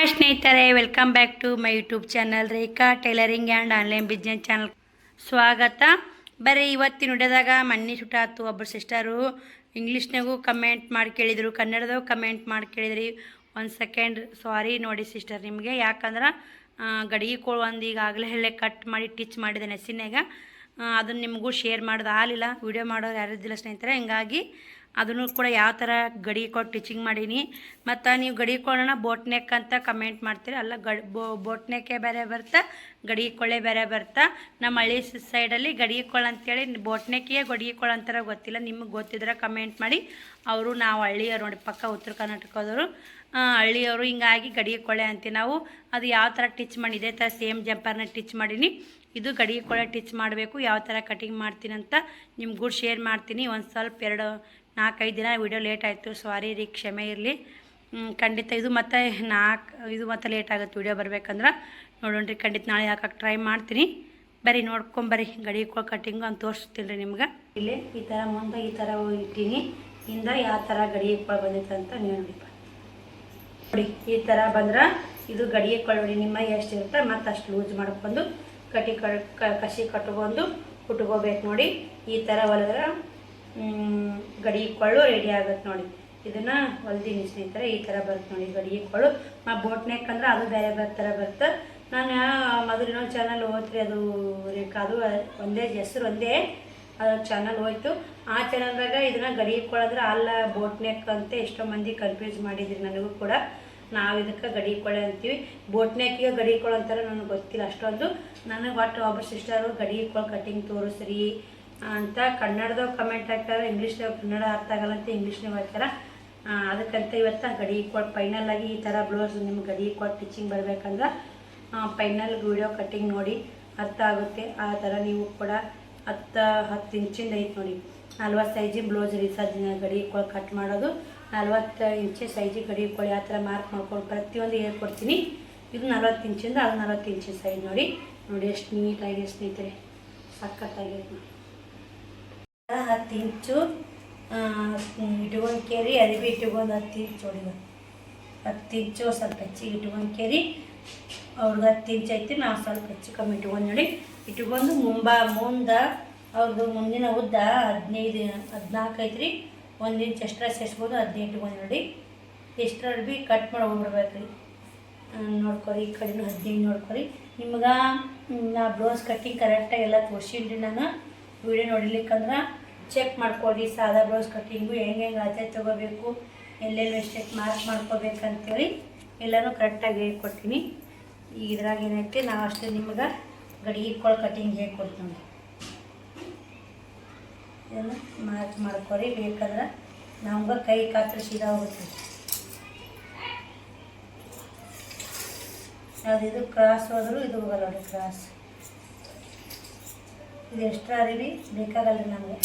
Hi ಸ್ನೇಹಿತರೆ, welcome back to my YouTube channel Rekha tailoring and online business channel ಸ್ವಾಗತ. ಬರೀ ಇವತ್ತಿನ ವಿಡಿಯೋದಾಗ ಮಣ್ಣಿ ಸುಟ್ಟಾತು. ಒಬ್ಬರು ಸಿಸ್ಟರು ಇಂಗ್ಲೀಷ್ನಾಗೂ ಕಮೆಂಟ್ ಮಾಡಿ ಕೇಳಿದರು, ಕನ್ನಡದಾಗ ಕಮೆಂಟ್ ಮಾಡಿ ಕೇಳಿದ್ರಿ. ಒಂದು ಸೆಕೆಂಡ್ ಸಾರಿ ನೋಡಿ ಸಿಸ್ಟರ್ ನಿಮಗೆ, ಯಾಕಂದ್ರೆ ಗಡಿಗೆ ಕೋಳು ಒಂದು ಈಗಾಗಲೇ ಹೇಳೇ ಕಟ್ ಮಾಡಿ ಟಿಚ್ ಮಾಡಿದೆ ನೆಸಿನಾಗ. ಅದನ್ನು ನಿಮಗೂ ಶೇರ್ ಮಾಡೋದು ಆಗಲಿಲ್ಲ, ವಿಡಿಯೋ ಮಾಡೋರು ಯಾರಿದ್ದಿಲ್ಲ ಸ್ನೇಹಿತರೆ. ಹಿಂಗಾಗಿ ಅದನ್ನು ಕೂಡ ಯಾವ ಥರ ಗಡಿಗೆ ಕೊಟ್ಟು ಟಿಚಿಂಗ್ ಮಾಡೀನಿ. ಮತ್ತು ನೀವು ಗಡಿಗೆ ಕೊಳ್ಳೋಣ ಬೋಟ್ನೆಕ್ ಅಂತ ಕಮೆಂಟ್ ಮಾಡ್ತೀರಿ. ಅಲ್ಲ, ಬೋಟ್ನೆಕ್ಕೆ ಬೇರೆ ಬರ್ತಾ, ಗಡಿಗೆ ಕೊಳ್ಳೆ ಬೇರೆ ಬರ್ತಾ. ನಮ್ಮ ಹಳ್ಳಿ ಸೈಡಲ್ಲಿ ಗಡಿಗೆ ಕೊಳ್ಳ ಅಂತೇಳಿ ಬೋಟ್ನೆಕ್ಕಿಗೆ ಗಡಿಗೆ ಕೊಳ್ಳ ಅಂತಾರ, ಗೊತ್ತಿಲ್ಲ. ನಿಮಗೆ ಗೊತ್ತಿದ್ರೆ ಕಮೆಂಟ್ ಮಾಡಿ. ಅವರು ನಾವು ಹಳ್ಳಿಯವರು ನೋಡಿ, ಪಕ್ಕ ಉತ್ತರ ಕರ್ನಾಟಕದವರು, ಹಳ್ಳಿಯವರು. ಹಿಂಗಾಗಿ ಗಡಿಗೆ ಕೊಳ್ಳೆ ಅಂತೀವಿ ನಾವು. ಅದು ಯಾವ ಥರ ಟಿಚ್ ಮಾಡಿ, ಇದೇ ಥರ ಸೇಮ್ ಜಂಪರ್ನ ಟಿಚ್ ಮಾಡೀನಿ. ಇದು ಗಡಿಗೆ ಕೊಳ್ಳೆ ಟಿಚ್ ಮಾಡಬೇಕು, ಯಾವ ಥರ ಕಟಿಂಗ್ ಮಾಡ್ತೀನಿ ಅಂತ ನಿಮ್ಗೂ ಶೇರ್ ಮಾಡ್ತೀನಿ. ಒಂದು ಸ್ವಲ್ಪ 4-5 ದಿನ ವಿಡಿಯೋ ಲೇಟ್ ಆಯಿತು, ಸಾರಿ ರೀ, ಕ್ಷಮೆ ಇರಲಿ. ಖಂಡಿತ ಇದು ಮತ್ತೆ ಲೇಟ್ ಆಗುತ್ತೆ ವಿಡಿಯೋ ಬರ್ಬೇಕಂದ್ರೆ. ನೋಡೋಣ್ರಿ, ಖಂಡಿತ ನಾಳೆ ಹಾಕಕ್ಕೆ ಟ್ರೈ ಮಾಡ್ತೀನಿ. ಬರ್ರಿ ನೋಡ್ಕೊಂಬರ್ರಿ, ಗಡಿಗೆ ಕೊಳ್ಳೆ ಕಟಿಂಗು ಅಂತ ತೋರಿಸ್ತೀನಿ ರೀ ನಿಮ್ಗೆ. ಇಲ್ಲಿ ಈ ಥರ ಮುಂದೆ ಈ ಥರ ಇಟ್ಟೀನಿ, ಇಂದ ಯಾವ ಥರ ಗಡಿಗೆ ಕೊಳ್ಳೆ ಬಂದಿತ್ತು ಅಂತ ನೀವು ನೋಡಿಪ್ಪ. ನೋಡಿ, ಈ ಥರ ಬಂದ್ರೆ ಇದು ಗಡಿಗೆ ಕೊಳ್ಳೆ ನಿಮ್ಮ ಎಷ್ಟು ಇರುತ್ತೆ ಮತ್ತು ಅಷ್ಟು ಲೂಸ್ ಮಾಡ್ಕೊಂಡು ಕಸಿ ಕಟ್ಕೊಂಡು ಕುಟ್ಕೋಬೇಕು ನೋಡಿ. ಈ ಥರ ಹೊಲಿದ್ರೆ ಗಡಿಗೆ ಕೊಳ್ಳು ರೆಡಿ ಆಗುತ್ತೆ ನೋಡಿ. ಇದನ್ನು ಹೊಲ್ದೀನಿ ಸ್ನೇಹಿತರೆ, ಈ ಥರ ಬರುತ್ತೆ ನೋಡಿ ಗಡಿಗೆ ಕೊಳ್ಳು. ಬೋಟ್ನೆಕ್ ಅಂದ್ರೆ ಅದು ಬೇರೆ ಥರ ಬರುತ್ತೆ. ನಾನು ಮೊದಲಿನ ಚಾನಲ್ ಹೋಗ್ತೀರಿ, ಅದು ಅದು ಒಂದೇ ಹೆಸರು ಒಂದೇ, ಅದ್ರ ಚಾನಲ್ ಹೋಯ್ತು. ಆ ಚಾನಲ್ದಾಗ ಇದನ್ನು ಗಡಿಗೆ ಕೊಳ್ಳು ಅಂದ್ರೆ ಅಲ್ಲ ಬೋಟ್ನೆಕ್ ಅಂತ ಎಷ್ಟೋ ಮಂದಿ ಕನ್ಫ್ಯೂಸ್ ಮಾಡಿದ್ರಿ. ನನಗೂ ಕೂಡ ನಾವು ಇದಕ್ಕೆ ಗಡಿಗೆ ಕೊಳ್ಳೆ ಅಂತೀವಿ, ಬೋಟ್ನೆಕ್ಕಿಗೆ ಗಡಿಗೆ ಕೊಳ್ಳೆ ಅಂತಾರೆ. ನನಗೆ ಗೊತ್ತಿಲ್ಲ ಅಷ್ಟೊಂದು. ನನಗೆ ಒಟ್ಟು ಒಬ್ಬರು ಸಿಸ್ಟರು ಗಡಿಗೆ ಕೊಳ್ಳೆ ಕಟಿಂಗ್ ತೋರಿಸ್ರಿ ಅಂತ ಕನ್ನಡದಾಗ ಕಮೆಂಟ್ ಹಾಕ್ತಾರೆ. ಇಂಗ್ಲೀಷ್ದಾಗ ಕನ್ನಡ ಅರ್ಥ ಆಗಲ್ಲ ಅಂತ ಇಂಗ್ಲೀಷ್ನಾಗ ಹಾಕ್ತಾರೆ. ಅದಕ್ಕಂತ ಇವತ್ತು ಗಡಿಗೆ ಕೊಳ್ಳೆ ಫೈನಲ್ಲಾಗಿ ಈ ಥರ ಬ್ಲೌಸ್ ನಿಮ್ಗೆ ಗಡಿಗೆ ಕೊಳ್ಳೆ ಟಿಚಿಂಗ್ ಬರಬೇಕಂದ್ರೆ ಫೈನಲ್ ವಿಡಿಯೋ ಕಟ್ಟಿಂಗ್ ನೋಡಿ, ಅರ್ಥ ಆಗುತ್ತೆ. ಆ ಥರ ನೀವು ಕೂಡ 10 ಇಂಚಿಂದ ಐತೆ ನೋಡಿ, 40 ಸೈಜಿನ ಬ್ಲೌಸ್ ರೀ ಸರ್ ಗಡಿಗೆ ಕೊಳ್ಳೆ ಕಟ್ ಮಾಡೋದು. 40 ಇಂಚು ಸೈಜಿಗೆ ಗಡಿಗೆ ಕೊಳ್ಳೆ ಯಾವ ಥರ ಮಾರ್ಕ್ ಮಾಡ್ಕೊಂಡು ಪ್ರತಿಯೊಂದು ಹೇಳ್ಕೊಡ್ತೀನಿ. ಇದು 40 ಇಂಚಿಂದ ಅದು 40 ಇಂಚಿನ ಸೈಜ್ ನೋಡಿ. ಎಷ್ಟು ನೀಟಾಗಿ ಸ್ನೇಹಿತರೆ, ಸಖತ್ತಾಗಿರುತ್ತೆ. 10 ಇಂಚು ಇಟ್ಕೊಂಡು ಕೇರಿ ಅರಿವಿ ಇಟ್ಕೊಂಡು 10 ಇಂಚು ಹೊಡಿದು 10 ಇಂಚು ಸ್ವಲ್ಪ ಹೆಚ್ಚಿಗೆ ಇಟ್ಕೊಂಡು ಕೇರಿ. ಅವ್ರದ್ದು 10 ಇಂಚು ಐತಿ, ನಾವು ಸ್ವಲ್ಪ ಹೆಚ್ಚು ಕಮ್ಮಿ ಇಟ್ಕೊಂಡು ನೋಡಿ. ಇಟ್ಕೊಂಡು ಮುಂದೆ ಅವ್ರದ್ದು ಮುಂದಿನ ಉದ್ದ 14 ಐತ್ರಿ. 1 ಇಂಚ್ ಎಕ್ಸ್ಟ್ರಾ ಸೇರಿಸ್ಬೋದು, 15 ಇಟ್ಕೊಂಡು ನೋಡಿ. ಎಕ್ಸ್ಟ್ರಾ ಅರ್ಬಿ ಕಟ್ ಮಾಡಿ ಹೋಗ್ಬಿಡ್ಬೇಕು ರೀ. ನೋಡ್ಕೊರಿ, ಈ ಕಡೆನೂ 15 ನೋಡ್ಕೊರಿ. ನಿಮ್ಗೆ ನಾ ಬ್ಲೌಸ್ ಕಟ್ಟಿಂಗ್ ಕರೆಕ್ಟಾಗಿ ಎಲ್ಲ ತೋರಿಸಿನ್ರಿ. ನಾನು ವಿಡಿಯೋ ನೋಡಿಲಿಕ್ಕಂದ್ರೆ ಚೆಕ್ ಮಾಡ್ಕೊಳ್ರಿ. ಸಾದಾ ಬ್ಲೌಸ್ ಕಟ್ಟಿಂಗು ಹೆಂಗೆ ಅಳತೆ ತೊಗೋಬೇಕು, ಎಲ್ಲೆಲ್ಲಿ ಮಿಸ್ಟೇಕ್ ಮಾರ್ಕ್ ಮಾಡ್ಕೋಬೇಕಂತೇಳಿ ಎಲ್ಲನೂ ಕರೆಕ್ಟಾಗಿ ಹೇಳ್ಕೊಡ್ತೀನಿ. ಈಗ ಇದ್ರಾಗ ಏನೈತಿ, ನಾವು ಅಷ್ಟೇ ನಿಮ್ಗೆ ಗಡಿಗೆ ಕೊಳ್ಳೆ ಕಟ್ಟಿಂಗ್ ಹೇಳ್ಕೊಡ್ತೀನಿ. ಇದನ್ನು ಮಾರ್ಕ್ ಮಾಡ್ಕೊರಿ. ಬೇಕಂದ್ರೆ ನಮ್ಗೆ ಕೈ ಕಾತ್ರೆ ಸೀದಾ ಹೋಗುತ್ತೆ. ಯಾವುದಿದು ಕ್ರಾಸ್ ಹೋದರೂ ಇದು ಹೋಗಲ್ಲ ನೋಡಿ, ಕ್ರಾಸ್. ಇದು ಎಕ್ಸ್ಟ್ರಾ ಅರಿವಿ ಬೇಕಾಗಲ್ಲ ನಮಗೆ.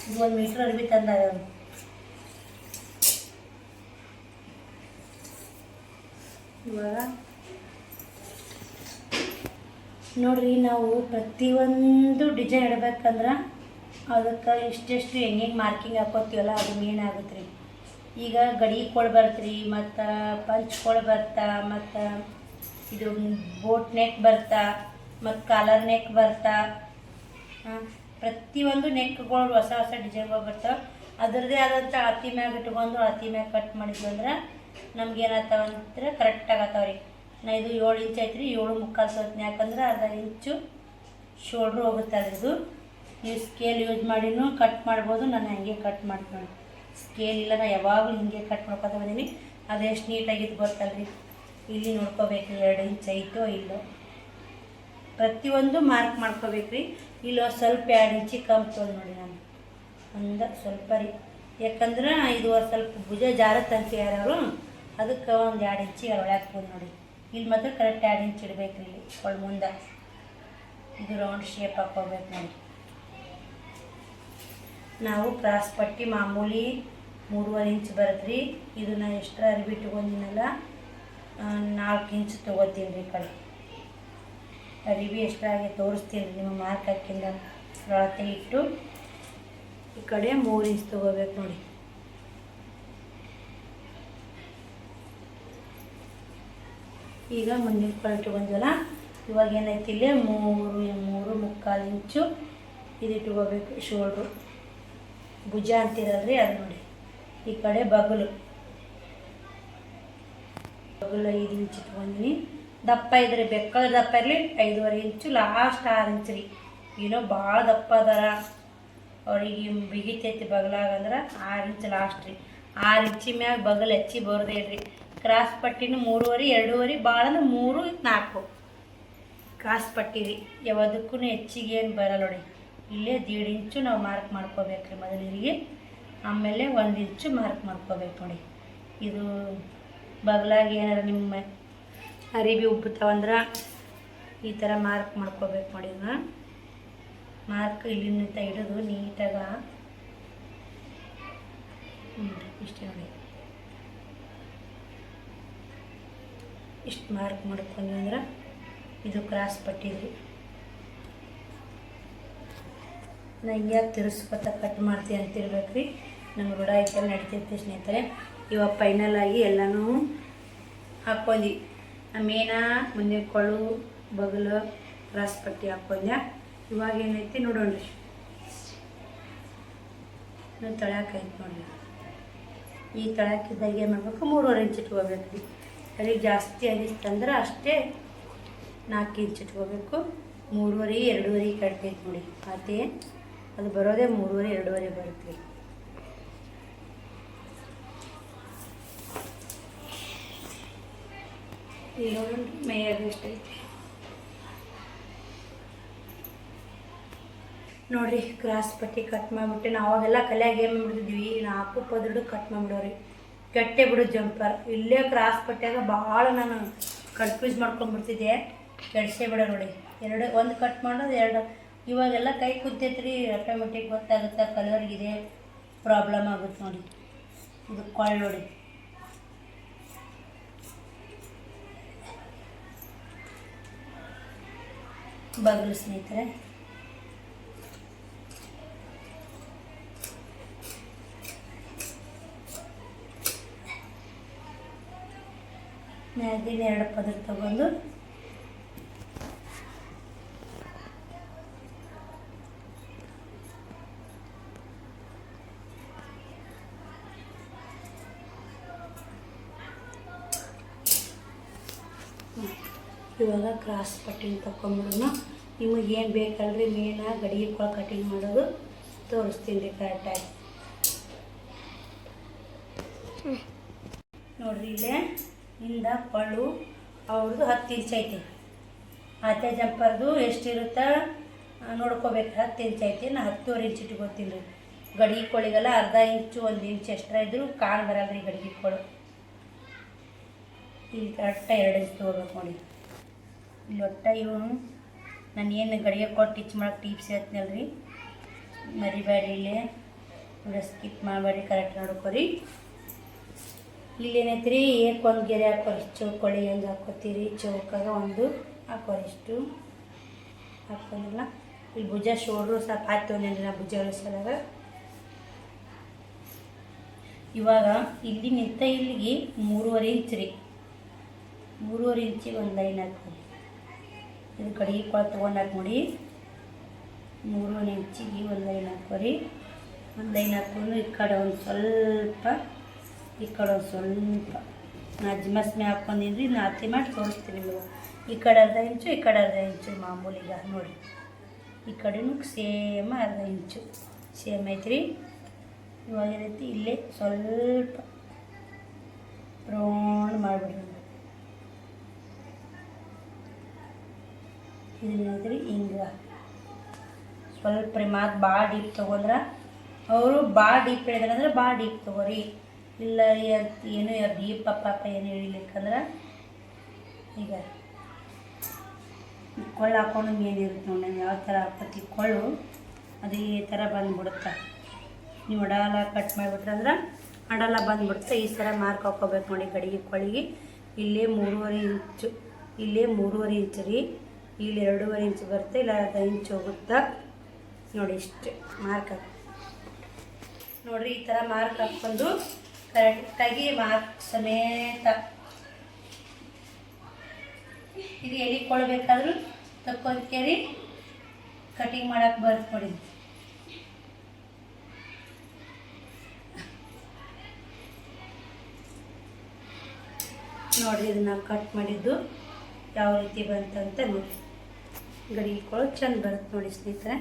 ಇದು 1 ಮೀಟ್ರ್ ಅರಿವಿ ತಂದಾಗ ಇವಾಗ ನೋಡ್ರಿ, ನಾವು ಪ್ರತಿಯೊಂದು ಡಿಸೈನ್ ಇಡಬೇಕಂದ್ರೆ ಅದಕ್ಕೆ ಇಷ್ಟೆಷ್ಟು ಹೆಂಗೆ ಮಾರ್ಕಿಂಗ್ ಹಾಕೋತೀವಲ್ಲ ಅದು ಮೇನ್ ಆಗುತ್ತೆ ರೀ. ಈಗ ಗಡಿಗೆ ಕೊಳ್ಳೆ ಬರ್ತ್ರಿ, ಮತ್ತು ಪಂಚ್ ಕೊಳ್ಳೆ ಬರ್ತಾ, ಮತ್ತು ಇದು ಬೋಟ್ ನೆಕ್ ಬರ್ತಾ, ಮತ್ತು ಕಾಲರ್ ನೆಕ್ ಬರ್ತಾ. ಪ್ರತಿಯೊಂದು ನೆಕ್ಗಳು ಹೊಸ ಡಿಸೈನ್ಗಳು ಬರ್ತಾವೆ. ಅದರದ್ದೇ ಆದಂಥ ಅತಿ ಮ್ಯಾಗ ಇಟ್ಕೊಂಡು ಅತಿ ಮ್ಯಾಗ ಕಟ್ ಮಾಡಿದ್ವಿ ಅಂದ್ರೆ ನಮ್ಗೇನಾಗ್ತಾವ ಅಂದ್ರೆ ಕರೆಕ್ಟಾಗಿ ಆಗ್ತಾವೆ ರೀ. ನಾ ಇದು 7 ಇಂಚ್ ಐತ್ರಿ, 7 ಮುಕ್ಕಾಲು ಸೋತ್ನಿ. ಯಾಕಂದ್ರೆ ಅರ್ಧ ಇಂಚು ಶೋಲ್ಡ್ರು ಹೋಗುತ್ತೆ. ಅದು ನೀವು ಸ್ಕೇಲ್ ಯೂಸ್ ಮಾಡಿನೂ ಕಟ್ ಮಾಡ್ಬೋದು. ನಾನು ಹಂಗೆ ಕಟ್ ಮಾಡ್ತೀನಿ. ಸ್ಕೇಲ್ ಇಲ್ಲ, ನಾನು ಯಾವಾಗಲೂ ಹಿಂಗೆ ಕಟ್ ಮಾಡ್ಕೊತ ಬಂದೀನಿ. ಅದು ಎಷ್ಟು ನೀಟಾಗಿದ್ದು ಗೊತ್ತಲ್ರಿ. ಇಲ್ಲಿ ನೋಡ್ಕೋಬೇಕು 2 ಇಂಚ್ ಐತೋ ಇಲ್ಲೋ, ಪ್ರತಿಯೊಂದು ಮಾರ್ಕ್ ಮಾಡ್ಕೋಬೇಕ್ರಿ. ಇಲ್ಲ ಸ್ವಲ್ಪ 2 ಇಂಚಿಗೆ ಕಮ್ಮಿ ತೊಗೊಂಡು ನೋಡಿ ನಾನು ಒಂದು ಸ್ವಲ್ಪ ರೀ. ಯಾಕಂದ್ರೆ ಇದು ಸ್ವಲ್ಪ ಭುಜ ಜಾರತ್ತಂತ ಯಾರು, ಅದಕ್ಕೆ ಒಂದು 2 ಇಂಚಿಗೆ ಒಳಗೆ ತೊಗೊಂಡು ನೋಡಿ. ಇಲ್ಲಿ ಮಾತ್ರ ಕರೆಕ್ಟ್ 2 ಇಂಚ್ ಇಡಬೇಕ್ರಿ. ಇಲ್ಲಿ ಕೊಳ್ಳೆ ಮುಂದೆ ಇದು ರೌಂಡ್ ಶೇಪ್ ಹಾಕೋಬೇಕು ನೋಡಿ. ನಾವು ಕ್ರಾಸ್ ಪಟ್ಟಿ ಮಾಮೂಲಿ 3.5 ಇಂಚ್ ಬರುತ್ತೆ ರೀ. ಇದನ್ನು ಎಕ್ಸ್ಟ್ರಾ ಅರಿವಿ ಇಟ್ಕೊಂಡಿನಲ್ಲ 4 ಇಂಚ್ ತೊಗೋತೀನಿ ರೀ. ಕಡೆ ಅರಿವಿ ಎಕ್ಸ್ಟ್ರಾ ಆಗಿ ತೋರಿಸ್ತೀನಿ ರೀ. ನಿಮ್ಮ ಮಾರ್ಕ್ ಹಾಕಿಂದ ಅಳತೆ ಇಟ್ಟು ಈ ಕಡೆ 3 ಇಂಚ್ ತೊಗೋಬೇಕು ನೋಡಿ. ಈಗ ಮುಂದಿನ ಕ್ವಾಲಿಟಿ ಬಂದಲ್ಲ, ಇವಾಗ ಏನೈತಿ ಇಲ್ಲಿ 3.75 ಇಂಚು ಇದು ಇಟ್ಕೋಬೇಕು. ಶೋಲ್ಡ್ರು ಭುಜ ಅಂತಿರಲ್ರಿ ಅದು ನೋಡಿ. ಈ ಕಡೆ ಬಗಲು 5 ಇಂಚ್ ಇಟ್ಕೊಂಡಿನಿ. ದಪ್ಪ ಇದ್ರೆ ಬೆಕ್ಕಳ ದಪ್ಪ ಇರಲಿ 5.5 ಇಂಚು, ಲಾಸ್ಟ್ 6 ಇಂಚ್ ರೀ. ಏನೋ ಭಾಳ ದಪ್ಪ ಅದಾರ ಅವ್ರಿಗೆ ಬಿಗಿತೈತಿ ಬಗಲಾಗಂದ್ರೆ 6 ಇಂಚ್ ಲಾಸ್ಟ್ ರೀ. 6 ಇಂಚಿನ ಮ್ಯಾಗ ಬಗಲ್ ಹೆಚ್ಚಿ ಬರೋದೇ ಇಲ್ರಿ. ಕ್ರಾಸ್ ಪಟ್ಟಿನೂ 3.5, 2.5, ಭಾಳ ಅಂದ್ರೆ 3, 4 ಕ್ರಾಸ್ ಪಟ್ಟಿ ರೀ. ಯಾವುದಕ್ಕೂ ಹೆಚ್ಚಿಗೆ ಏನು ಬರಲ್ಲ ನೋಡಿ. ಇಲ್ಲೇ 1.5 ಇಂಚು ನಾವು ಮಾರ್ಕ್ ಮಾಡ್ಕೋಬೇಕ್ರಿ ಮೊದಲಿಗೆ. ಆಮೇಲೆ 1 ಇಂಚು ಮಾರ್ಕ್ ಮಾಡ್ಕೋಬೇಕು ನೋಡಿ. ಇದು ಬಗಲಾಗ ಏನಾರ ನಿಮ್ಮ ಅರಿವಿ ಉಬ್ಬುತ್ತಾವಂದ್ರೆ ಈ ಥರ ಮಾರ್ಕ್ ಮಾಡ್ಕೋಬೇಕು ನೋಡಿ. ಇದನ್ನ ಮಾರ್ಕ್ ಇಲ್ಲಿಂದ ಹಿಡಿದು ನೀಟಾಗ ಇಷ್ಟೇ ನೋಡಿ. ಇಷ್ಟು ಮಾರ್ಕ್ ಮಾಡ್ಕೊಂಡ್ವಿ ಅಂದ್ರೆ ಇದು ಕ್ರಾಸ್ ಪಟ್ಟಿದ್ರಿ. ನಾ ಹಿಂಗ್ಯಾಕೆ ತಿರ್ಸ್ಕೊತ ಕಟ್ ಮಾಡ್ತೀವಿ ಅಂತಿರ್ಬೇಕ್ರಿ. ನಮ್ಮ ರೂಢ ಐತೆಲ್ಲ ನಡಿತೈತಿ ಸ್ನೇಹಿತರೆ. ಇವಾಗ ಫೈನಲ್ ಆಗಿ ಎಲ್ಲನೂ ಹಾಕ್ಕೊಂಡಿ. ಮೇನ ಮುಂದಿನ ಕೊಳ್ಳು ಬಗಲು ಕ್ರಾಸ್ ಪಟ್ಟಿ ಹಾಕ್ಕೊಂಡ್ಯ. ಇವಾಗ ಏನೈತಿ ನೋಡೋಣ್ರಿ. ನಾವು ತಳ್ಯಾಕೈತಿ ನೋಡಿ. ಈ ತಳ್ಯಾಕಿದ್ದಾಗ ಏನು ಮಾಡ್ಬೇಕು, 3.5 ಇಂಚ್ ಇಟ್ಕೋಬೇಕು ರೀ. ಅಲ್ಲಿ ಜಾಸ್ತಿ ಆಗಿತ್ತಂದ್ರೆ ಅಷ್ಟೇ 4 ಇಂಚ್ ಇಟ್ಕೋಬೇಕು. 3.5, 2.5 ಕಟ್ತೈತಿ ನೋಡಿ. ಮತ್ತೆ ಅದು ಬರೋದೇ 3.5, 2.5 ಬರುತ್ತೆ ರೀ. ಈಗ ನೋಡ್ರಿ ಮೈಯಾಗ ಎಷ್ಟೈತಿ ನೋಡಿರಿ. ಕ್ರಾಸ್ ಪಟ್ಟಿ ಕಟ್ ಮಾಡಿಬಿಟ್ಟೆ. ನಾವು ಅವಾಗೆಲ್ಲ ಕಲ್ಯಾಗ ಏನು ಮಾಡ್ಬಿಡ್ತಿದ್ವಿ, 4 ಪದರಡು ಕಟ್ ಮಾಡಿಬಿಡೋರಿ. ಗಟ್ಟೆ ಬಿಡು ಜಂಪರ್. ಇಲ್ಲೇ ಕ್ರಾಸ್ ಪಟ್ಟಿಯಾಗ ಭಾಳ ನಾನು ಕನ್ಫ್ಯೂಸ್ ಮಾಡ್ಕೊಂಡ್ಬಿಡ್ತಿದ್ದೆ. ಕೆಡ್ಸೇ ಬಿಡೋ ನೋಡಿ. 1 ಕಟ್ ಮಾಡೋದು 2. ಇವಾಗೆಲ್ಲ ಕೈ ಕುತ್ತೈತ್ರಿ, ಆಟೋಮೆಟಿಕ್ ಗೊತ್ತಾಗುತ್ತೆ. ಕಲರ್ಗಿದೆ ಪ್ರಾಬ್ಲಮ್ ಆಗುತ್ತೆ ನೋಡಿ. ಇದು ಕೊಳ್ಳ ನೋಡಿ. ಬಗಲು ಸ್ನೇಹಿತರೆ ಮ್ಯಾಗಿನ 2 ಪದರ ತಗೊಂಡು ಇವಾಗ ಕ್ರಾಸ್ ಪಟ್ಟಿನ ತಗೊಂಡ್ಬಿಡೋಣ. ನಿಮಗೆ ಏನು ಬೇಕಲ್ರಿ ಮೇನ ಗಡಿಗೆ ಕೊಳ ಕಟಿಂಗ್ ಮಾಡೋದು ತೋರಿಸ್ತೀನಿ ರೀ ಕರೆಕ್ಟಾಗಿ. ನೋಡಿರಿ ಇಲ್ಲೇ ಇಂದ ಕೊಳ್ಳು ಅವ್ರದ್ದು 10 ಇಂಚ್ ಐತಿ. ಆಚೆ ಜಂಪರ್ದು ಎಷ್ಟಿರುತ್ತೆ ನೋಡ್ಕೋಬೇಕು. 10 ಇಂಚ್ ಐತಿ. ನಾ 10.5 ಇಂಚ್ ಇಟ್ಕೊತೀನಿ ರೀ. ಗಡಿಗೆ ಕೊಳಿಗೆಲ್ಲ ಅರ್ಧ ಇಂಚು 1 ಇಂಚ್ ಎಕ್ಸ್ಟ್ರಾ ಇದ್ದರೂ ಕಾಣ್ ಬರಲ್ಲ ರೀ ಗಡಿಗೆ ಕೊಳು. ಇಲ್ಲಿ ಕರೆಕ್ಟಾಗಿ 2 ಇಂಚ್ ತೊಗೋಬೇಕು ನೋಡಿ. ಇಲ್ಲಿ ಒಟ್ಟು ಇವನು ನಾನು ಏನು ಗಡಿಗೆ ಕೊಟ್ಟು ಟಿಚ್ ಮಾಡೋಕೆ ಟಿಪ್ಸ್ ಹೇಳ್ತೀನಲ್ಲ ರೀ, ಮರಿಬೇಡ್ರಿ. ಇಲ್ಲೇ ഇവിടെ ಸ್ಕಿಪ್ ಮಾಡಬೇಡಿ, ಕರೆಕ್ಟ್ ನೋಡ್ಕೊರಿ. ಇಲ್ಲಿ ಏನೈತಿ ರೀ, ಒಂದು ಗೆರೆ ಹಾಕೋರಿ. ಚೌಕೊಳ್ಳಿ ಒಂದು ಹಾಕೋತೀರಿ. ಚೌಕಾಗ 1 ಹಾಕೋರಿ. ಇಷ್ಟು ಹಾಕೋದಿಲ್ಲ. ಇಲ್ಲಿ ಭುಜ ಶೋಲ್ಡ್ರು ಸ್ವಲ್ಪ ಹಾಕ್ತೇನೆ ನಾ ಭುಜ ಸಲಗ. ಇವಾಗ ಇಲ್ಲಿ ನಿಂತ ಇಲ್ಲಿಗೆ 3.5 ಇಂಚ್ ರೀ. 3.5 ಇಂಚಿಗೆ ಒಂದು ಲೈನ್ ಹಾಕೋರಿ. ಇದು ಕಡೆಗೆ ಕೊಳ ತೊಗೊಂಡು ಹಾಕಿ ನೋಡಿ. 3.5 ಇಂಚಿಗೆ ಒಂದು ಲೈನ್ ಹಾಕೋರಿ. ಒಂದು ಲೈನ್ ಹಾಕೊಂಡು ಈ ಕಡೆ ಒಂದು ಸ್ವಲ್ಪ, ಈ ಕಡೆ ಒಂದು ಸ್ವಲ್ಪ ನಾ ಅಜ್ಮಸ್ಮೆ ಹಾಕ್ಕೊಂಡಿನಿ ರೀ. ನಾತಿ ಮಾಡಿ ತೋರಿಸ್ತೀನಿ ನಿಮಗೆ. ಈ ಕಡೆ ಅರ್ಧ ಇಂಚು, ಈ ಕಡೆ ಅರ್ಧ ಇಂಚು ಮಾಮೂಲಿಗ ನೋಡಿ. ಈ ಕಡೆನೂ ಸೇಮ್ ಅರ್ಧ ಇಂಚು ಸೇಮ್ ಐತ್ರಿ. ಇವಾಗ ಏನೈತಿ ಇಲ್ಲೇ ಸ್ವಲ್ಪ ರೌಂಡ್ ಮಾಡಿಬಿಡ್ರಿ. ಇದನ್ನೈತ್ರಿ ಹಿಂಗೆ ಸ್ವಲ್ಪ ರೀ. ಮಾತು ಭಾಳ ಡೀಪ್ ತೊಗೊಂಡ್ರೆ ಅವರು ಭಾಳ ಡೀಪ್ ಹೇಳಿದ್ರಂದ್ರೆ ಭಾಳ ಡೀಪ್ ತೊಗೋರಿ. ಇಲ್ಲ ರೀ ಅಂತ ಏನು ಡೀಪ್ ಪಾಪ ಏನು ಹೇಳಿಲಿಕ್ಕಂದ್ರೆ ಈಗ ಕೊಳ್ಳು ಹಾಕೊಂಡು ಏನಿರುತ್ತೆ ನೋಡಿ. ನಾವು ಯಾವ ಥರ ಹಾಕತ್ತಿ ಕೊಳ್ಳು ಅದೇ ಥರ ಬಂದುಬಿಡುತ್ತೆ. ನೀವು ಅಡಲ ಕಟ್ ಮಾಡಿಬಿಟ್ರೆ ಅಂದ್ರೆ ಅಡಲ ಬಂದುಬಿಡುತ್ತೆ. ಈ ಥರ ಮಾರ್ಕ್ ಹಾಕೋಬೇಕು ನೋಡಿ ಗಡಿಗೆ ಕೊಳ್ಳಿಗೆ. ಇಲ್ಲೇ 3.5 ಇಂಚು, ಇಲ್ಲೇ 3.5 ಇಂಚು ರೀ. ಇಲ್ಲಿ 2.5 ಇಂಚ್ ಬರುತ್ತೆ. ಇಲ್ಲ ಅರ್ಧ ಇಂಚ್ ಹೋಗುತ್ತಾ ನೋಡಿ. ಇಷ್ಟು ಮಾರ್ಕ್ ಹಾಕಿ ನೋಡಿರಿ ಈ ಥರ ಮಾರ್ಕ್ ಹಾಕ್ಕೊಂಡು ಕರೆಕ್ಟಾಗಿ ಮಾರ್ಕ್ ಸಮೇತ ಇದು ಎಲ್ಲಿ ಕೊಡಬೇಕಾದ್ರೂ ತಕ್ಕೊಂಡು ಕೇಳಿ ಕಟಿಂಗ್ ಮಾಡಕ್ಕೆ ಬರುತ್ತೆ ನೋಡಿ. ನೋಡಿರಿ ಇದನ್ನ ಕಟ್ ಮಾಡಿದ್ದು ಯಾವ ರೀತಿ ಬಂತಂತ ನೋಡಿ. ಗಡಿ ಇಟ್ಕೊಳ್ಳೋದು ಚೆಂದ ಬರುತ್ತೆ ನೋಡಿ ಸ್ನೇಹಿತರೆ.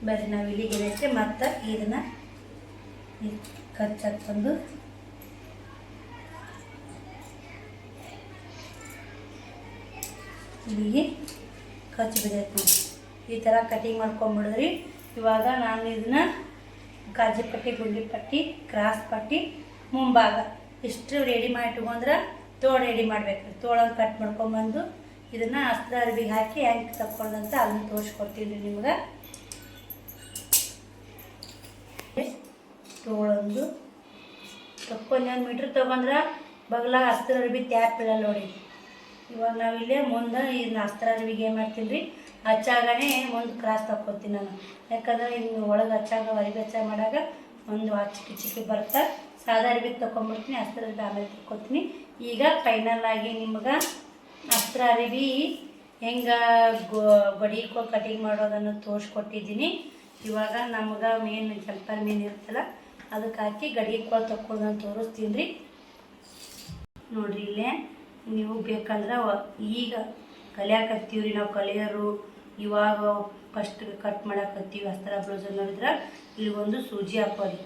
ಬರೀ ನಾವು ಇಲ್ಲಿಗೆ ಮತ್ತು ಇದನ್ನು ಕಚ್ ಹಾಕ್ಕೊಂಡು ಇಲ್ಲಿಗೆ ಕಚ್ ಬಿದ್ದೈತೆ ನೋಡಿ. ಈ ಥರ ಕಟಿಂಗ್ ಮಾಡ್ಕೊಂಬಿಡಿದ್ರಿ. ಇವಾಗ ನಾನು ಇದನ್ನು ಕಾಜಿ ಪಟ್ಟಿ, ಗುಂಡಿ ಪಟ್ಟಿ, ಕ್ರಾಸ್ ಪಟ್ಟಿ, ಮುಂಭಾಗ ಇಷ್ಟು ರೆಡಿ ಮಾಡಿ ಇಟ್ಕೊಂಡ್ರೆ ತೋಳು ರೆಡಿ ಮಾಡಬೇಕು. ತೋಳನ್ನು ಕಟ್ ಮಾಡ್ಕೊಂಬಂದು ಇದನ್ನು ಅಸ್ತ್ರ ಅರ್ಬಿಗೆ ಹಾಕಿ ಹೆಂಗೆ ತಕ್ಕೊಂಡಂತ ಅದನ್ನು ತೋರಿಸ್ಕೊಡ್ತೀನಿ ರೀ ನಿಮ್ಗೆ. ತೋಳೊಂದು ತಕ್ಕೊಂಡು 1 ಮೀಟ್ರ್ ತೊಗೊಂಡ್ರೆ ಬಗಲಾಗ ಅಸ್ತ್ರ ಅರ್ಬಿ ಟ್ಯಾಪ್ ಬೀಳಲ್ಲ ನೋಡಿ. ಇವಾಗ ನಾವಿಲ್ಲೇ ಮುಂದೆ ಇದನ್ನ ಅಸ್ತ್ರ ಅರ್ಬಿಗೆ ಏನು ಮಾಡ್ತೀನಿ ರೀ, ಹಚ್ಚಾಗನೇ ಮುಂದೆ ಕ್ರಾಸ್ ತಕ್ಕೊತೀನಿ ನಾನು. ಯಾಕಂದ್ರೆ ಇನ್ನು ಒಳಗೆ ಹಚ್ಚಾಗ ಅರಿಬಿ ಹಚ್ಚಾಗ ಮಾಡಾಗ ಒಂದು ಚಿಕ್ಕಿ ಚಿಕ್ಕಿ ಬರ್ತಾ ಸಾದಾ ಅರಿಬಿಗೆ ತೊಗೊಂಡ್ಬಿಡ್ತೀನಿ, ಅಸ್ತ್ರ ಅರಿಬಿ ಆಮೇಲೆ ತಕ್ಕೊತೀನಿ. ಈಗ ಫೈನಲ್ ಆಗಿ ನಿಮ್ಗೆ ಅಸ್ತ್ರ ಅರಿಬಿ ಹೆಂಗೆ ಬಡಿಕೊ ಕಟಿಂಗ್ ಮಾಡೋದನ್ನು ತೋರಿಸ್ಕೊಟ್ಟಿದ್ದೀನಿ. ಇವಾಗ ನಮ್ಗೆ ಮೇನ್ ಜಂಪರ್ ಮೀನು ಇರುತ್ತಲ್ಲ ಅದಕ್ಕೆ ಹಾಕಿ ಗಡಿಗೆ ತಕ್ಕೊಳ್ಳೋದನ್ನು ತೋರಿಸ್ತೀನಿ ರೀ. ನೋಡಿರಿ ಇಲ್ಲೇ ನೀವು ಬೇಕಂದ್ರೆ ಈಗ ಕಲಿಯಾಕತ್ತೀವಿ ರೀ ನಾವು ಕಲಿಯೋರು. ಇವಾಗ ಫಸ್ಟ್ ಕಟ್ ಮಾಡಾಕತ್ತೀವಿ ಅಸ್ತ್ರ ಬ್ಲೌಸ್ ಅನ್ನೋದಿದ್ರೆ ಇಲ್ಲಿ ಒಂದು ಸೂಜಿ ಹಾಕೋರಿ,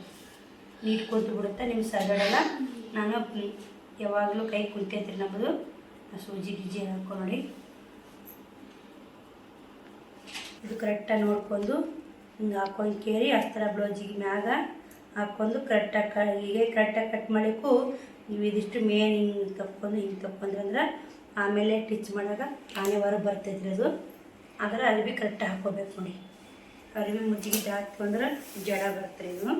ನೀಟ್ ಕುಂತು ಬಿಡುತ್ತೆ, ನಿಮ್ಗೆ ಸಗಡಲ್ಲ. ನಾನು ಯಾವಾಗಲೂ ಕೈ ಕುಂತೈತ್ರಿ ನಮ್ಮದು. ಸೂಜಿ ಗಿಜಿ ಹಾಕೋ ನೋಡಿ. ಇದು ಕರೆಕ್ಟಾಗಿ ನೋಡ್ಕೊಂಡು ಹಿಂಗೆ ಹಾಕೊಂಡು ಕೇರಿ ಅಸ್ತ್ರ ಬ್ಲೌಜಿಗೆ ಮ್ಯಾಗ ಹಾಕ್ಕೊಂಡು ಕರೆಕ್ಟಾಗಿ ಹೀಗೆ ಕರೆಕ್ಟಾಗಿ ಕಟ್ ಮಾಡಲಿಕ್ಕೂ ನೀವು ಇದಿಷ್ಟು ಮೇನ್ ಹಿಂಗೆ ತಕ್ಕೊಂಡ್ರೆ ಅಂದ್ರೆ ಆಮೇಲೆ ಟಿಚ್ ಮಾಡಾಗ ಆನೆ ಹೊರಗೆ ಬರ್ತೈತ್ರಿ ಅದು. ಆದರೆ ಅರಿಬಿ ಕರೆಕ್ಟಾಗಿ ಹಾಕ್ಕೋಬೇಕು ನೋಡಿ. ಅರಿಬಿ ಮುಚ್ಚಿಗೆ ಹಾಕ್ಕೊಂಡ್ರೆ ಜಡ ಬರ್ತದೆ. ಇದು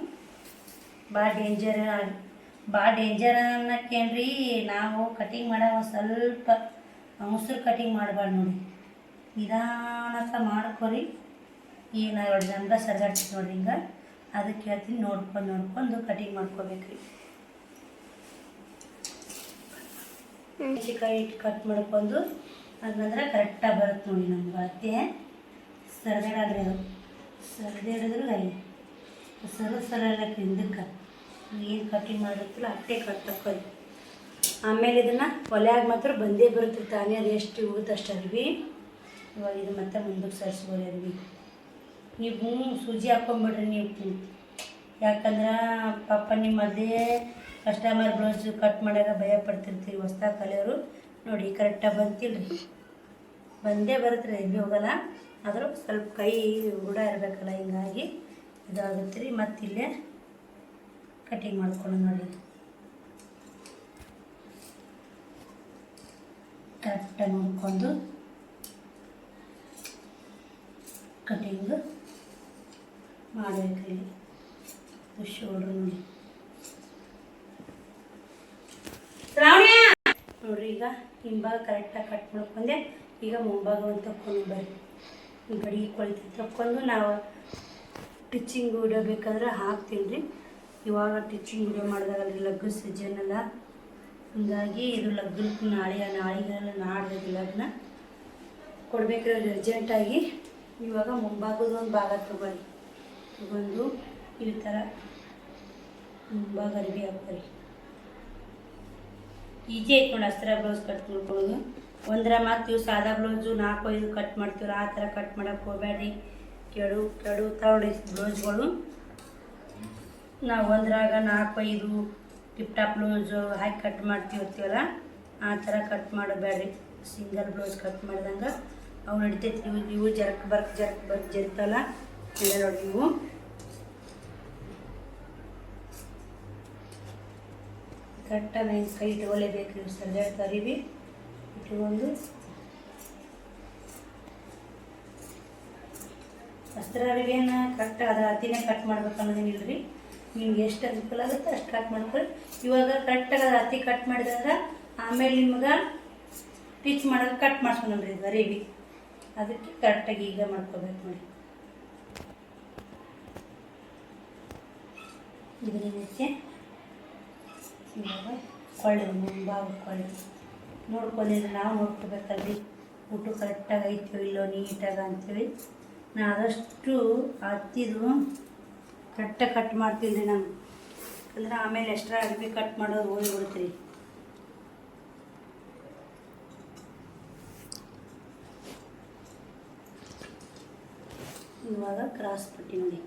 ಭಾಳ ಡೇಂಜರ್ ಅನ್ನಕ್ಕೇನ್ರಿ, ನಾವು ಕಟಿಂಗ್ ಮಾಡೋ ಸ್ವಲ್ಪ ಮೊಸರು ಕಟಿಂಗ್ ಮಾಡಬಾರ್ದು ನೋಡಿ. ನಿಧಾನಕ್ಕೆ ಮಾಡ್ಕೊರಿ. ಈಗ ನಾವು 2 ಜನ ಸರಿದಾಡ್ತೀವಿ ನೋಡಿರಿ ಹಿಂಗೆ. ಅದಕ್ಕೆ ಹೇಳ್ತೀನಿ ನೋಡ್ಕೊಂಡು ಕಟಿಂಗ್ ಮಾಡ್ಕೋಬೇಕ್ರಿ. ಮೆಣಸಿನ್ಕಾಯಿ ಇಟ್ಟು ಕಟ್ ಮಾಡ್ಕೊಂಡು ಅದಂದ್ರೆ ಕರೆಕ್ಟಾಗಿ ಬರುತ್ತೆ ನೋಡಿ. ನಮ್ಗೆ ಅತ್ತೆ ಸರಿದಾಡ್ರಿ, ಅದು ಸರಿದಾಡಿದ್ರೆ ಅಲ್ಲಿ ಸರಲ್ಲ ಹಿಂದಕ್ಕೆ ಏನು ಕಟಿಂಗ್ ಮಾಡಿರ್ತಿಲ್ಲ ಅಟ್ಟೆ ಕಟ್ ತಕ್ಕೊಳ್ಳಿ. ಆಮೇಲೆ ಇದನ್ನು ಒಲೆಯಾಗ ಮಾತ್ರ ಬಂದೇ ಬರುತ್ತೆ ತಾನೇ, ಅದು ಎಷ್ಟು ಹೋಗುತ್ತೆ ಅಷ್ಟು ಅರಿವಿ. ಇವಾಗ ಇದು ಮತ್ತೆ ಮುಂದಕ್ಕೆ ಸರಿಸ್ಬೋದು ಅರಿವಿ. ನೀವು ಸೂಜಿ ಹಾಕ್ಕೊಂಬಿಡ್ರಿ ನೀವು. ಯಾಕಂದ್ರೆ ಪಾಪ ನಿಮ್ಮ ಮೊದಲೇ ಕಸ್ಟಮರ್ ಬ್ಲೌಸ್ ಕಟ್ ಮಾಡಾಗ ಭಯ ಪಡ್ತಿರ್ತೀವಿ ಹೊಸ್ದಾಗಿ ಕಲಿಯೋರು. ನೋಡಿ ಕರೆಕ್ಟಾಗಿ ಬಂತಿಲ್ರಿ, ಬಂದೇ ಬರುತ್ತೆ ರೀ, ಎಲ್ಲಿ ಹೋಗಲ್ಲ. ಆದರೂ ಸ್ವಲ್ಪ ಕೈ ರೂಢ ಇರಬೇಕಲ್ಲ, ಹಿಂಗಾಗಿ ಇದಾಗುತ್ತೆ ರೀ. ಮತ್ತಿಲ್ಲೇ ಕಟಿಂಗ್ ಮಾಡ್ಕೊಂಡು ನೋಡಿ ಕರೆಕ್ಟಾಗಿ ನೋಡ್ಕೊಂಡು ಕಟಿಂಗ್ ಮಾಡಬೇಕ್ರಿ. ಶೋಲ್ಡ್ರ್ ನೋಡಿ ನೋಡ್ರಿ. ಈಗ ಹಿಂಭಾಗ ಕರೆಕ್ಟಾಗಿ ಕಟ್ ಮಾಡ್ಕೊಂಡೆ. ಈಗ ಮುಂಭಾಗ ಒಂದು ತಕ್ಕೊಂಡು ಬರ್ರಿ, ಗಡಿ ಕೊಳ್ತಿ ತಕ್ಕೊಂಡು ನಾವು ಟಿಚ್ಚಿಂಗ್ ವಿಡಿಯೋ ಬೇಕಾದ್ರೆ ಹಾಕ್ತೀನಿ ರೀ. ಇವಾಗ ಟಿಚ್ಚಿಂಗ್ ವಿಡಿಯೋ ಮಾಡಿದಾಗಲ್ರಿ ಲಗ್ನ ಸೀಸನ್ ಅಲ್ಲ, ಹೀಗಾಗಿ ಇದು ಲಗ್ನಕ್ಕೆ ನಾಳೆಗೆಲ್ಲ ನಾಡ್ದು ಲಗ್ನ ಕೊಡ್ಬೇಕ್ರಿ ಅರ್ಜೆಂಟಾಗಿ. ಇವಾಗ ಮುಂಭಾಗದ ಒಂದು ಭಾಗ ತಗೊಂಡು ಈ ಥರ ಮುಂಭಾಗ ಅರಿವಿ ಹಾಕ್ರಿ. ಈಜಿ ಐತೆ ನೋಡಿ ಅಸ್ತ್ರ ಬ್ಲೌಸ್ ಕಟ್ ಮಾಡ್ಕೊಳ್ಳೋದು. ಒಂದರ ಮತ್ತು ಇವು ಸಾದಾ ಬ್ಲೌಸು 4-5 ಕಟ್ ಮಾಡ್ತೀವ್ರಿ, ಆ ಥರ ಕಟ್ ಮಾಡೋಕ್ಕೆ ಹೋಗ್ಬೇಡ್ರಿ. ಕೆಡು ನೋಡಿ ಬ್ಲೌಸ್ಗಳು. ನಾವು ಒಂದ್ರಾಗ 4-5 ಟಿಪ್ ಟಾಪ್ ಬ್ಲೌಸು ಹಾಕಿ ಕಟ್ ಮಾಡ್ತಿರ್ತೀವಲ್ಲ, ಆ ಥರ ಕಟ್ ಮಾಡಬೇಡ್ರಿ. ಸಿಂಗಲ್ ಬ್ಲೌಸ್ ಕಟ್ ಮಾಡ್ದಂಗೆ ಅವು ನಡಿತೈತಿ. ಇವು ಜರಕ್ ಜರ್ತಲ್ಲ ಇಲ್ಲ ನೋಡಿ. ಇವು ಕರೆಕ್ಟಾಗಿ ಕೈ ಇಟ್ಕೊಳ್ಳೇಬೇಕು. ನೀವು ಸರಿಯಾಗಿ ಅರಿವಿ ಇಟ್ಕೊಂಡು ಅಸ್ತ್ರ ಅರಿವಿಯನ್ನು ಕರೆಕ್ಟಾಗಿ ಅದರ ಹತ್ತಿನೇ ಕಟ್ ಮಾಡ್ಬೇಕು ಅನ್ನೋದೇನಿಲ್ಲ ರೀ. ನಿಮ್ಗೆ ಎಷ್ಟು ಅನುಕೂಲ ಆಗುತ್ತೆ ಅಷ್ಟು ಕಟ್ ಮಾಡ್ಕೊಳ್ಳಿ. ಇವಾಗ ಕರೆಕ್ಟಾಗಿ ಅದರ ಹತ್ತಿ ಕಟ್ ಮಾಡಿದ್ರೆ ಆಮೇಲೆ ನಿಮ್ಗೆ ಸ್ಟಿಚ್ ಮಾಡೋದು ಕಟ್ ಮಾಡ್ಸ್ಕೊಂಡ್ರಿ ಇದು ಅರಿವಿ. ಅದಕ್ಕೆ ಕರೆಕ್ಟಾಗಿ ಈಗ ಮಾಡ್ಕೋಬೇಕು ನೋಡಿ. ಇದಕ್ಕೆ ಇವಾಗ ಕೊಳ್ಳೆ ಮುಂಭಾಗ ಕೊಳ್ಳೆ ನೋಡ್ಕೊಂಡಿದ್ರೆ ನಾವು ನೋಡ್ಕೋಬೇಕಲ್ರಿ ಊಟ ಕರೆಕ್ಟಾಗಿ ಐತೋ ಇಲ್ಲೋ ನೀಟಾಗ ಅಂತೇಳಿ ನಾನು ಆದಷ್ಟು ಹತ್ತಿದು ಕರೆಕ್ಟಾಗಿ ಕಟ್ ಮಾಡ್ತೀನಿ ರೀ ನಾನು. ಅಂದ್ರೆ ಆಮೇಲೆ ಎಕ್ಸ್ಟ್ರಾ ಅರ್ಬಿ ಕಟ್ ಮಾಡೋದು ಹೋಗ್ಬಿಡುತ್ತೆ ರೀ. ಇವಾಗ ಕ್ರಾಸ್ ಪಟ್ಟಿ ನೋಡಿ.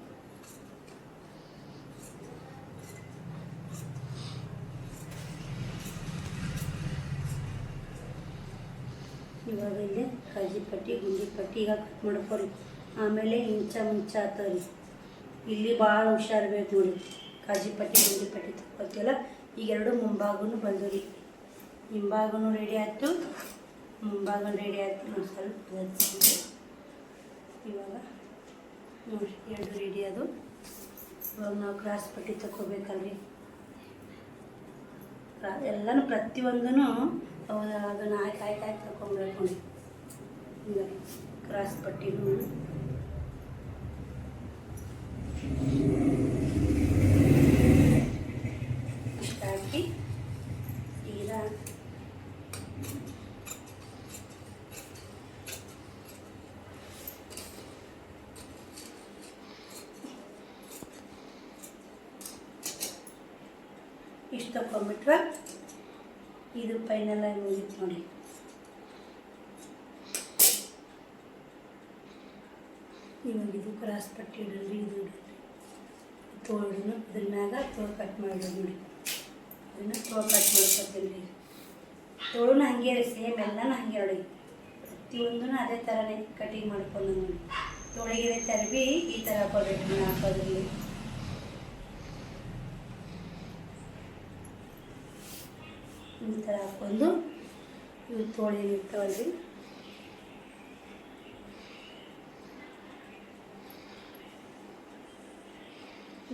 ಇವಾಗ ಇಲ್ಲಿ ಕಾಜಿ ಪಟ್ಟಿ ಗುಂಡಿ ಪಟ್ಟಿ ಈಗ ಕಟ್ ಮಾಡ್ಕೊರಿ. ಆಮೇಲೆ ಇಂಚ ಮುಂಚ ಆಗ್ತವ್ರಿ. ಇಲ್ಲಿ ಭಾಳ ಹುಷಾರು ಬೇಕು ನೋಡಿ. ಕಾಜಿ ಪಟ್ಟಿ ಗುಂಡಿ ಪಟ್ಟಿ ತಗೋತೀವಲ್ಲ ಈಗ ಎರಡು ಮುಂಭಾಗನೂ ಬಂದು ರೀ. ಹಿಂಭಾಗನೂ ರೆಡಿ ಆಯಿತು, ಮುಂಭಾಗನೂ ರೆಡಿ ಆಯಿತು. ನಾವು ಸ್ವಲ್ಪ ಇವಾಗ ನೋಡಿ ಎರಡು ರೆಡಿ ಅದು. ಇವಾಗ ನಾವು ಕ್ರಾಸ್ ಪಟ್ಟಿ ತಗೋಬೇಕಲ್ರಿ. ಎಲ್ಲನೂ ಪ್ರತಿಯೊಂದೂ ಹೌದಾ ಅದನ್ನು ಆಯ್ಕೆ ತಗೊಂಡ್ಬೇಕು ನೋಡಿ. ಈಗ ಕ್ರಾಸ್ ಪಟ್ಟಿನೂ ಇಷ್ಟ ಹಾಕಿ ಈಗ ಇಷ್ಟು ತಗೊಂಡ್ಬಿಟ್ರೆ ಇದು ಫೈನಲ್ ಆಗಿ ಮುಗಿತು ನೋಡಿ. ಇವಾಗ ಇದು ಕ್ರಾಸ್ ಪಟ್ಟಿ ಇಡಲ್ರಿ, ಇದು ತೋಳನ್ನು ಇದ್ರ ಮ್ಯಾಗ ತೋಳು ಕಟ್ ಮಾಡೋದು ನೋಡಿ. ಅದನ್ನು ತೋಳು ಕಟ್ ಮಾಡ್ಕೊತೀನಿ ರೀ. ತೋಳನ್ನ ಹಾಗೆ ರೀ, ಸೇಮ್ ಎಲ್ಲನೂ ಹಾಗೆ ನೋಡಿ. ಪ್ರತಿಯೊಂದೂ ಅದೇ ಥರನೇ ಕಟಿಂಗ್ ಮಾಡ್ಕೊಂಡು ನೋಡಿ. ತೋಳಿಗೆ ತರಬಿ ಈ ಥರ ಹಾಕೋಬೇಕು ಹಾಕೋದ್ರಲ್ಲಿ. ಈ ಥರ ಹಾಕ್ಕೊಂಡು ಇವು ತೋಳಿ ಇರ್ತಾವಲ್ರಿ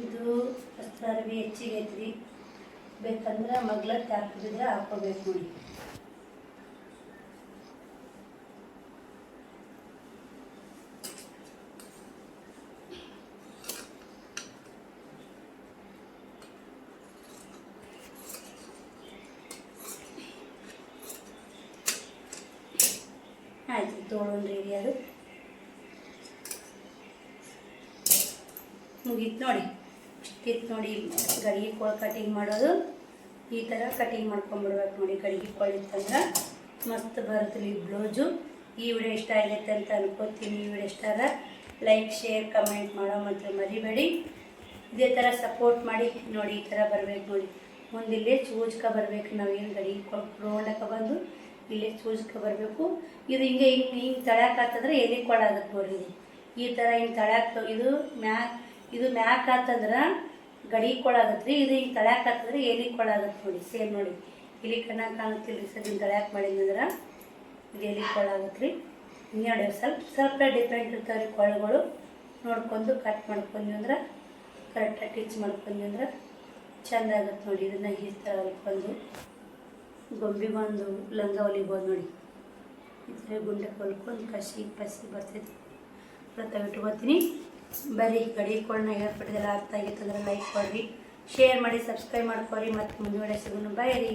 ಇದು ಅಷ್ಟು ಅರ್ಬಿ ಹೆಚ್ಚಿಗೆ ಐತ್ರಿ. ಬೇಕಂದ್ರೆ ಮಗ್ಲ ಹಾಕಿದ್ರೆ ಹಾಕೋಬೇಕು ನೋಡಿ. ಆಯ್ತು ತೋಳೊಂದು ರೆಡಿ ಅದು ಮುಗೀತು ನೋಡಿ. ಇಷ್ಟಿತ್ತು ನೋಡಿ ಗಡಿಗೆ ಕೋಳು ಕಟಿಂಗ್ ಮಾಡೋದು. ಈ ಥರ ಕಟಿಂಗ್ ಮಾಡ್ಕೊಂಡ್ಬಿಡ್ಬೇಕು ನೋಡಿ. ಗಡಿಗೆ ಕೋಳು ಇತ್ತಂದ್ರೆ ಮಸ್ತ್ ಬರುತ್ತೆ ಈ ಬ್ಲೌಸು. ಈ ವಿಡಿಯೋ ಇಷ್ಟ ಆಗೈತೆ ಅಂತ ಅನ್ಕೋತೀನಿ. ಈ ವಿಡಿಯೋ ಇಷ್ಟ ಆದ ಲೈಕ್ ಶೇರ್ ಕಮೆಂಟ್ ಮಾಡೋ ಮಾತ್ರ ಮರಿಬೇಡಿ. ಇದೇ ಥರ ಸಪೋರ್ಟ್ ಮಾಡಿ ನೋಡಿ. ಈ ಥರ ಬರಬೇಕು ನೋಡಿ. ಮುಂದಿಲ್ಲೇ ಚೂಜ್ಕ ಬರಬೇಕು. ನಾವೇನು ಗಡಿಗೆ ಕೋಳು ರೌಂಡಕ್ಕೆ ಬಂದು ಇಲ್ಲೇ ಚೂಜ್ಕ ಬರಬೇಕು. ಇದು ಹಿಂಗೆ ಹಿಂಗೆ ತಳ್ಯಾಕಾತಂದ್ರೆ ಎಲೆ ಕೊಳಾಗತ್ತೆ ನೋಡ್ರಿ. ಈ ಥರ ಹಿಂಗೆ ತಳ್ಯಾಕ ಇದು ಮ್ಯಾಕ್ ಆತಂದ್ರೆ ಗಡಿ ಕೊಳಾಗತ್ತೆ ರೀ. ಇದು ಹಿಂಗೆ ತಳ್ಯಾಕಾತಂದ್ರೆ ಎಲೆ ಕೊಳಾಗತ್ತೆ ನೋಡಿ. ಸೇಮ್ ನೋಡಿ ಇಲ್ಲಿ ಕಣ್ಣಾಗ ಕಾಣುತ್ತಿಲ್ಲ ರೀ. ಸರ್ ಹಿಂಗೆ ತಳ್ಯಾಕ ಮಾಡಿದಂದ್ರೆ ಇದು ಎಲೆ ಕೊಳಾಗತ್ತೆ ರೀ. ಹಿಂಗೆ ನೋಡಿ ಸ್ವಲ್ಪ ಡಿಫ್ರೆಂಟ್ ಇರ್ತಾವೆ ರೀ ಕೊಳಗಳು. ನೋಡ್ಕೊಂಡು ಕಟ್ ಮಾಡ್ಕೊಂಡ್ವಿ ಅಂದ್ರೆ ಕರೆಕ್ಟಾಗಿ ಟಿಚ್ ಮಾಡ್ಕೊಂಡ್ವಿ ಅಂದ್ರೆ ಚೆಂದ ಆಗುತ್ತೆ ನೋಡಿ. ಇದನ್ನು ಈ ಥರ ಹೊಲ್ಕೊಂಡು ಗೊಂಬಿಗೊಂದು ಲಂಗ ಹೊಲಿಬೋದು ನೋಡಿ. ಈ ಥರ ಗುಂಡೆ ಹೊಲ್ಕೊಂಡು ಕಸಿ ಪಸಿ ಬರ್ತೈತಿ. ಪ್ರತಾಪ್ ಇಟ್ಕೋತೀನಿ. ಬರೀ ಗಡಿ ಕೊಳ್ಳನ ಹೇಳ್ಬಿಟ್ಟಿದ್ದೆಲ್ಲ ಅರ್ಥ ಆಗಿತ್ತಂದ್ರೆ ಲೈಕ್ ಕೊಡ್ರಿ, ಶೇರ್ ಮಾಡಿ, ಸಬ್ಸ್ಕ್ರೈಬ್ ಮಾಡ್ಕೊರಿ. ಮತ್ತು ಮುಂದೆ ಸಿಗೋಣ. ಬಾಯ್ ರೀ.